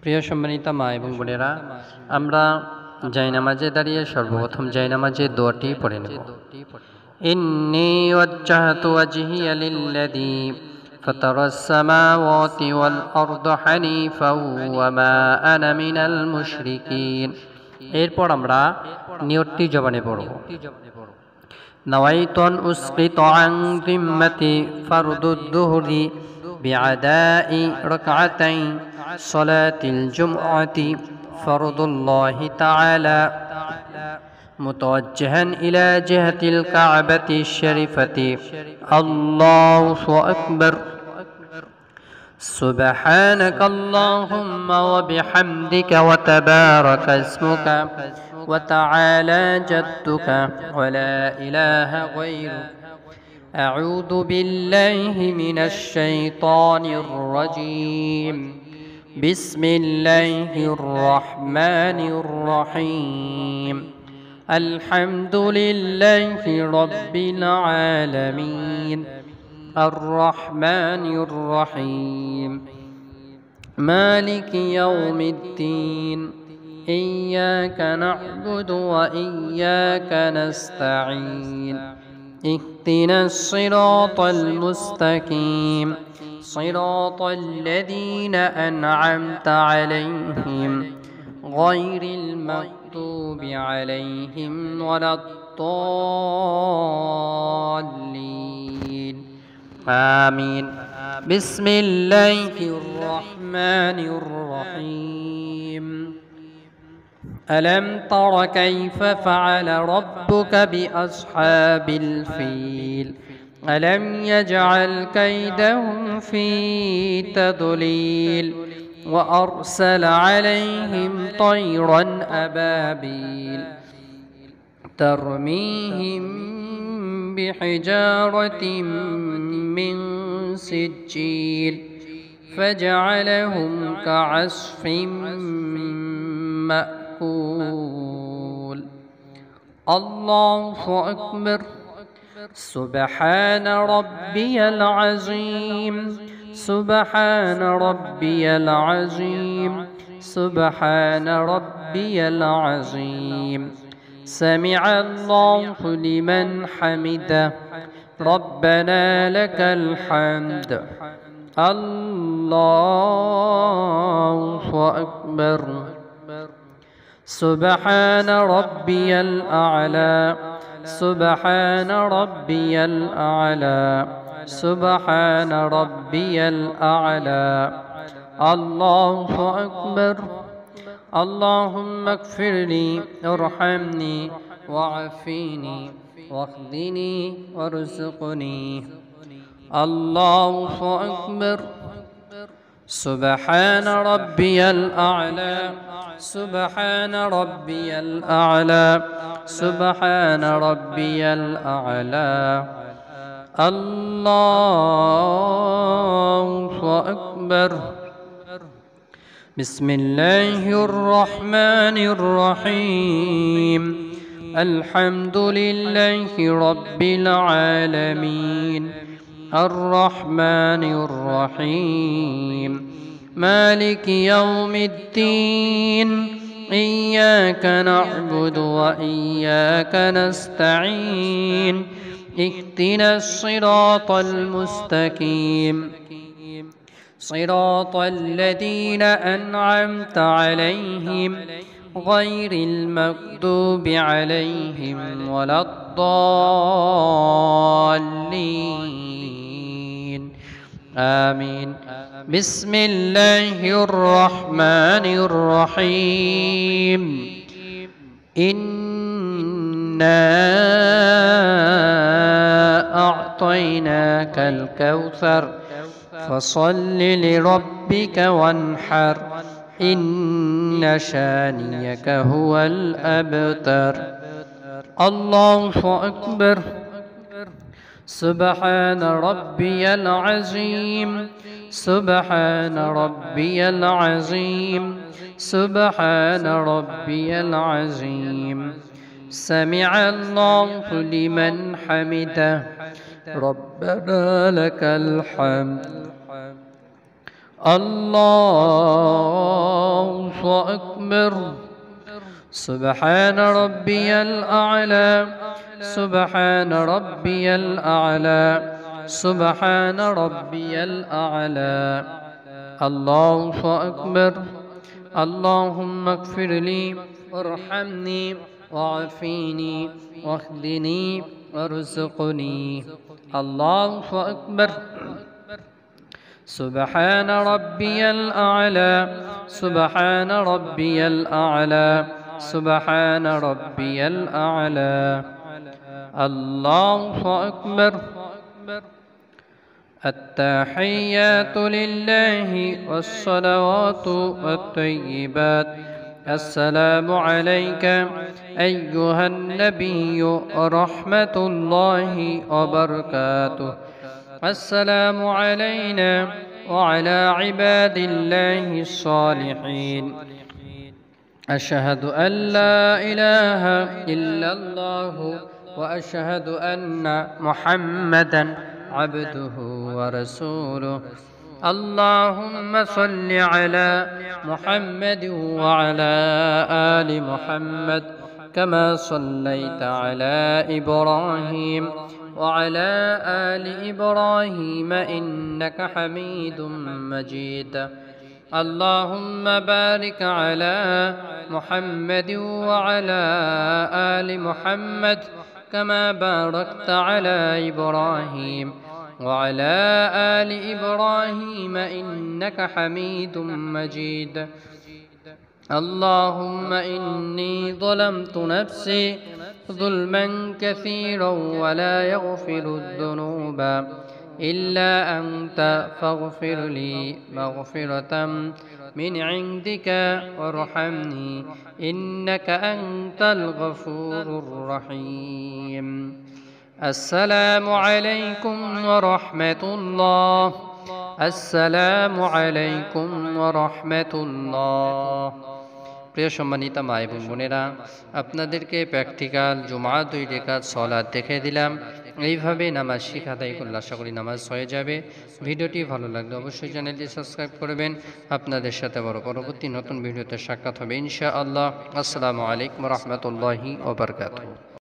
প্রিয় সম্মানিত মা এবং বোনেরা, আমরা জায়নামাজে দাঁড়িয়ে সর্বপ্রথম জায়নামাজের দোয়াটি পড়ে নেব। ইন্নী ওয়াজ্জাহতু ওয়াজহিয়া লিল্লাযী ফাতারাস সামাওয়াতি ওয়াল আরদা হানিফাও ওয়া মা আনা মিনাল মুশরিকিন। এরপর আমরা নিয়তটি জবানে পড়ব। نويت أن أسقط عن ذمتي فرض الظهر بعداء ركعتي صلاة الجمعة فرض الله تعالى متوجها إلى جهة الكعبة الشريفة الله أكبر سبحانك اللهم وبحمدك وتبارك اسمك وتعالى جدك ولا إله غيرك أعوذ بالله من الشيطان الرجيم بسم الله الرحمن الرحيم الحمد لله رب العالمين الرحمن الرحيم مالك يوم الدين إياك نعبد وإياك نستعين اهدنا الصراط المستقيم صراط الذين أنعمت عليهم غير المغضوب عليهم ولا الضالين آمين بسم الله الرحمن الرحيم ألم تر كيف فعل ربك بأصحاب الفيل ألم يجعل كيدهم في تضليل وأرسل عليهم طيرا أبابيل ترميهم بحجارة من سجيل فجعلهم كعصف مأكول الله أكبر سبحان ربي العظيم سبحان ربي العظيم سبحان ربي العظيم سمع الله لمن حمده ربنا لك الحمد الله أكبر سبحان ربي الأعلى سبحان ربي الأعلى سبحان ربي الأعلى الله أكبر اللهم اغفر لي ارحمني وعافيني واخذني وارزقني الله أكبر سبحان ربي الأعلى سبحان ربي الأعلى سبحان ربي الأعلى الله أكبر بسم الله الرحمن الرحيم الحمد لله رب العالمين الرحمن الرحيم مالك يوم الدين إياك نعبد وإياك نستعين اهدنا الصراط المستقيم صراط الذين أنعمت عليهم غير المغضوب عليهم ولا الضالين آمين بسم الله الرحمن الرحيم إنا أعطيناك الكوثر فصل لربك وانحر إن شانيك هو الأبتر الله أكبر سبحان ربي العظيم سبحان ربي العظيم سبحان ربي العظيم سمع الله لمن حمده ربنا لك الحمد الله أكبر سبحان ربي الأعلى سبحان ربي الأعلى سبحان ربي الأعلى الله أكبر اللهم اغفر لي وارحمني وعافيني واهدني وارزقني الله أكبر سبحان ربي الأعلى سبحان ربي الأعلى سبحان ربي الأعلى الله أكبر التحيات لله والصلوات والطيبات السلام عليك أيها النبي ورحمة الله وبركاته السلام علينا وعلى عباد الله الصالحين أشهد أن لا إله إلا الله وأشهد أن محمدا عبده ورسوله اللهم صل على محمد وعلى آل محمد كما صليت على إبراهيم وعلى آل إبراهيم إنك حميد مجيد اللهم بارك على محمد وعلى آل محمد كما باركت على إبراهيم وعلى آل إبراهيم إنك حميد مجيد اللهم إني ظلمت نفسي ظلما كثيرا ولا يغفر الذنوب إلا أنت فاغفر لي مغفرة من عندك وارحمني إنك أنت الغفور الرحيم السلام عليكم ورحمة الله السلام عليكم ورحمة الله প্রিয় সম্মানিত মা এবং বোনেরা, আপনাদেরকে প্র্যাকটিক্যাল জুমা 2 রাকাত সালাত দেখে দিলাম। এইভাবে নামাজ শিখা আদায় করলে আশা করি নামাজ হয়ে যাবে। ভিডিওটি ভালো লাগলে অবশ্যই চ্যানেলটি সাবস্ক্রাইব করবেন। আপনাদের সাথে পরবর্তী নতুন ভিডিওতে সাক্ষাৎ হবে ইনশাআল্লাহ। আসসালামু আলাইকুম ওয়া রাহমাতুল্লাহি ওয়া বারাকাতুহু।